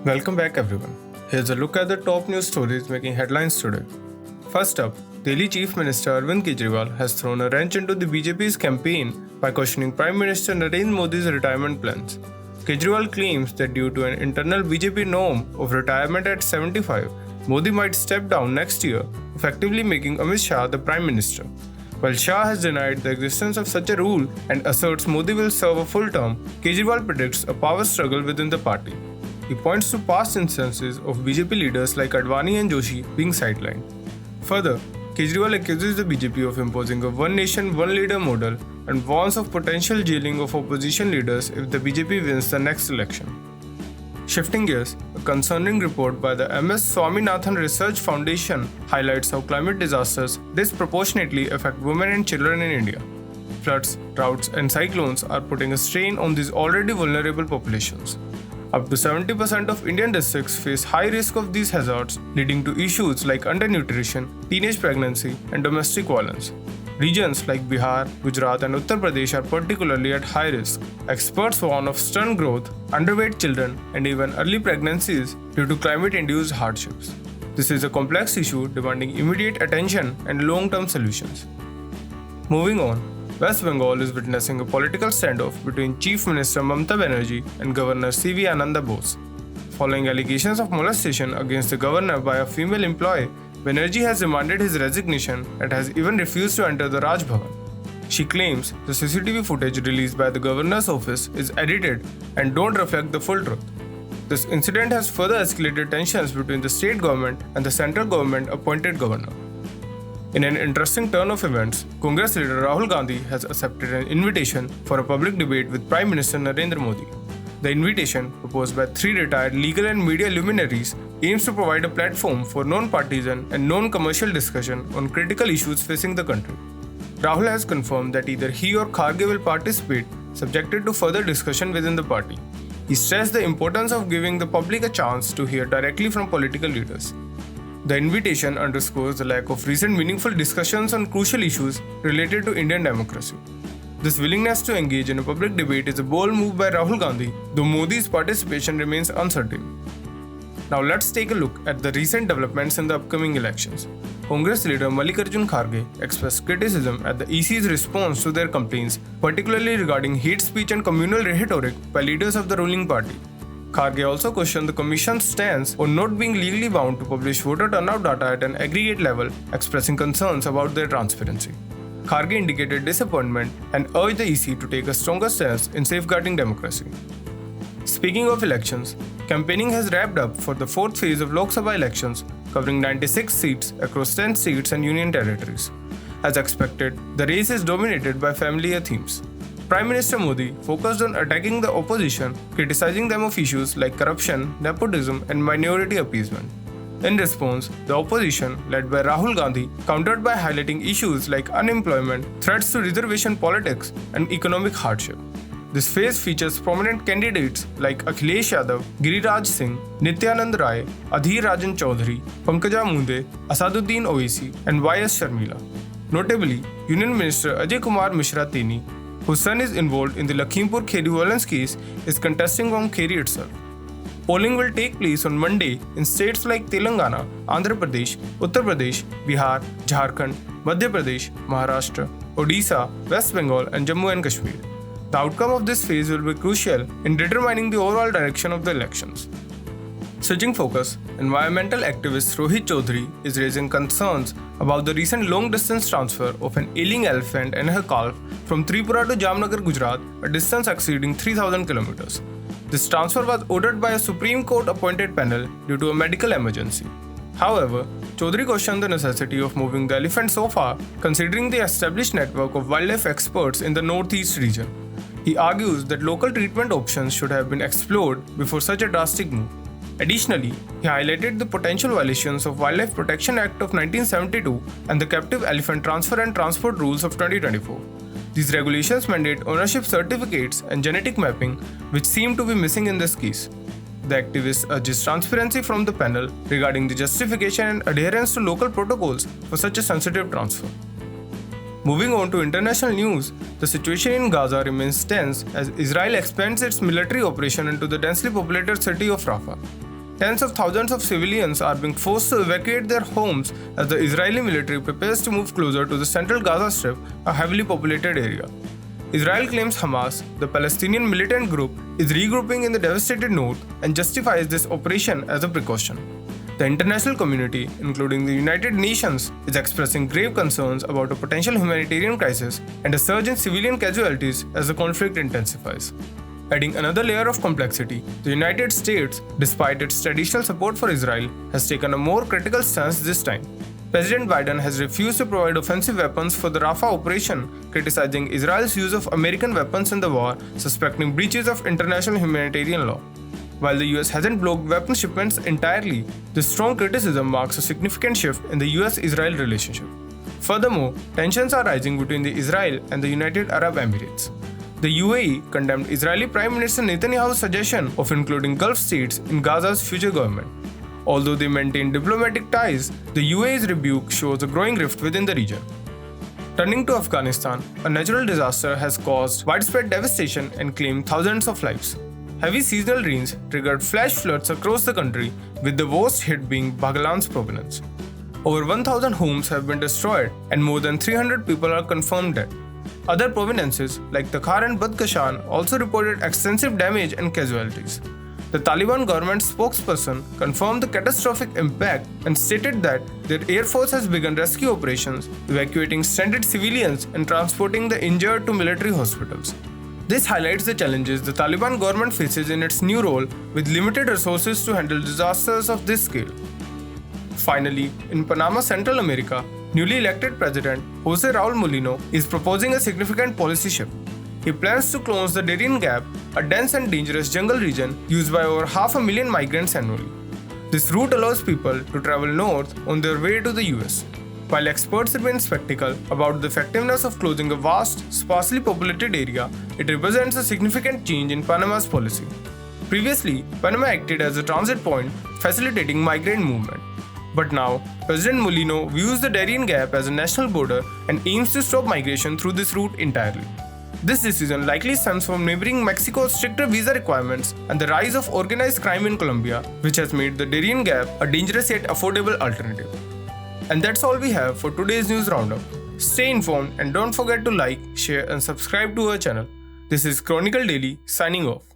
Welcome back everyone. Here's a look at the top news stories making headlines today. First up, Delhi Chief Minister Arvind Kejriwal has thrown a wrench into the BJP's campaign by questioning Prime Minister Narendra Modi's retirement plans. Kejriwal claims that due to an internal BJP norm of retirement at 75, Modi might step down next year, effectively making Amit Shah the Prime Minister. While Shah has denied the existence of such a rule and asserts Modi will serve a full term, Kejriwal predicts a power struggle within the party. He points to past instances of BJP leaders like Advani and Joshi being sidelined. Further, Kejriwal accuses the BJP of imposing a one nation, one leader model and warns of potential jailing of opposition leaders if the BJP wins the next election. Shifting gears, a concerning report by the MS Swaminathan Research Foundation highlights how climate disasters disproportionately affect women and children in India. Floods, droughts, and cyclones are putting a strain on these already vulnerable populations. Up to 70% of Indian districts face high risk of these hazards, leading to issues like undernutrition, teenage pregnancy, and domestic violence. Regions like Bihar, Gujarat, and Uttar Pradesh are particularly at high risk. Experts warn of stunned growth, underweight children, and even early pregnancies due to climate-induced hardships. This is a complex issue demanding immediate attention and long-term solutions. Moving on, West Bengal is witnessing a political standoff between Chief Minister Mamata Banerjee and Governor C.V. Ananda Bose. Following allegations of molestation against the governor by a female employee, Banerjee has demanded his resignation and has even refused to enter the Raj Bhavan. She claims the CCTV footage released by the governor's office is edited and don't reflect the full truth. This incident has further escalated tensions between the state government and the central government appointed governor. In an interesting turn of events, Congress leader Rahul Gandhi has accepted an invitation for a public debate with Prime Minister Narendra Modi. The invitation, proposed by three retired legal and media luminaries, aims to provide a platform for non-partisan and non-commercial discussion on critical issues facing the country. Rahul has confirmed that either he or Kharge will participate, subjected to further discussion within the party. He stressed the importance of giving the public a chance to hear directly from political leaders. The invitation underscores the lack of recent meaningful discussions on crucial issues related to Indian democracy. This willingness to engage in a public debate is a bold move by Rahul Gandhi, though Modi's participation remains uncertain. Now let's take a look at the recent developments in the upcoming elections. Congress leader Mallikarjun Kharge expressed criticism at the EC's response to their complaints, particularly regarding hate speech and communal rhetoric by leaders of the ruling party. Kharge also questioned the Commission's stance on not being legally bound to publish voter turnout data at an aggregate level, expressing concerns about their transparency. Kharge indicated disappointment and urged the EC to take a stronger stance in safeguarding democracy. Speaking of elections, campaigning has wrapped up for the fourth phase of Lok Sabha elections, covering 96 seats across 10 states and union territories. As expected, the race is dominated by familiar themes. Prime Minister Modi focused on attacking the opposition, criticizing them of issues like corruption, nepotism, and minority appeasement. In response, the opposition, led by Rahul Gandhi, countered by highlighting issues like unemployment, threats to reservation politics, and economic hardship. This phase features prominent candidates like Akhilesh Yadav, Giriraj Singh, Nityanand Rai, Adhir Rajan Chaudhary, Pankaja Munde, Asaduddin Owaisi, and Y.S. Sharmila. Notably, Union Minister Ajay Kumar Mishra Teni, whose son is involved in the Lakhimpur Kheri violence case, is contesting from Kheri itself. Polling will take place on Monday in states like Telangana, Andhra Pradesh, Uttar Pradesh, Bihar, Jharkhand, Madhya Pradesh, Maharashtra, Odisha, West Bengal, and Jammu and Kashmir. The outcome of this phase will be crucial in determining the overall direction of the elections. Switching focus, environmental activist Rohit Chaudhary is raising concerns about the recent long-distance transfer of an ailing elephant and her calf from Tripura to Jamnagar, Gujarat, a distance exceeding 3,000 kilometers. This transfer was ordered by a Supreme Court-appointed panel due to a medical emergency. However, Chaudhary questioned the necessity of moving the elephant so far, considering the established network of wildlife experts in the northeast region. He argues that local treatment options should have been explored before such a drastic move. Additionally, he highlighted the potential violations of Wildlife Protection Act of 1972 and the Captive Elephant Transfer and Transport Rules of 2024. These regulations mandate ownership certificates and genetic mapping, which seem to be missing in this case. The activist urges transparency from the panel regarding the justification and adherence to local protocols for such a sensitive transfer. Moving on to international news, the situation in Gaza remains tense as Israel expands its military operation into the densely populated city of Rafah. Tens of thousands of civilians are being forced to evacuate their homes as the Israeli military prepares to move closer to the central Gaza Strip, a heavily populated area. Israel claims Hamas, the Palestinian militant group, is regrouping in the devastated north and justifies this operation as a precaution. The international community, including the United Nations, is expressing grave concerns about a potential humanitarian crisis and a surge in civilian casualties as the conflict intensifies. Adding another layer of complexity, the United States, despite its traditional support for Israel, has taken a more critical stance this time. President Biden has refused to provide offensive weapons for the Rafah operation, criticizing Israel's use of American weapons in the war, suspecting breaches of international humanitarian law. While the US hasn't blocked weapon shipments entirely, this strong criticism marks a significant shift in the US-Israel relationship. Furthermore, tensions are rising between Israel and the United Arab Emirates. The UAE condemned Israeli Prime Minister Netanyahu's suggestion of including Gulf states in Gaza's future government. Although they maintain diplomatic ties, the UAE's rebuke shows a growing rift within the region. Turning to Afghanistan, a natural disaster has caused widespread devastation and claimed thousands of lives. Heavy seasonal rains triggered flash floods across the country, with the worst hit being Baghlan's province. Over 1,000 homes have been destroyed and more than 300 people are confirmed dead. Other provinces like Takhar and Badkhashan also reported extensive damage and casualties. The Taliban government spokesperson confirmed the catastrophic impact and stated that their air force has begun rescue operations, evacuating stranded civilians and transporting the injured to military hospitals. This highlights the challenges the Taliban government faces in its new role with limited resources to handle disasters of this scale. Finally, in Panama, Central America, newly elected President Jose Raul-Modi is proposing a significant policy shift. He plans to close the Darien Gap, a dense and dangerous jungle region used by over 500,000 migrants annually. This route allows people to travel north on their way to the US. While experts remain skeptical about the effectiveness of closing a vast, sparsely populated area, it represents a significant change in Panama's policy. Previously, Panama acted as a transit point, facilitating migrant movement. But now, President Molino views the Darien Gap as a national border and aims to stop migration through this route entirely. This decision likely stems from neighboring Mexico's stricter visa requirements and the rise of organized crime in Colombia, which has made the Darien Gap a dangerous yet affordable alternative. And that's all we have for today's news roundup. Stay informed and don't forget to like, share and subscribe to our channel. This is Chronicle Daily signing off.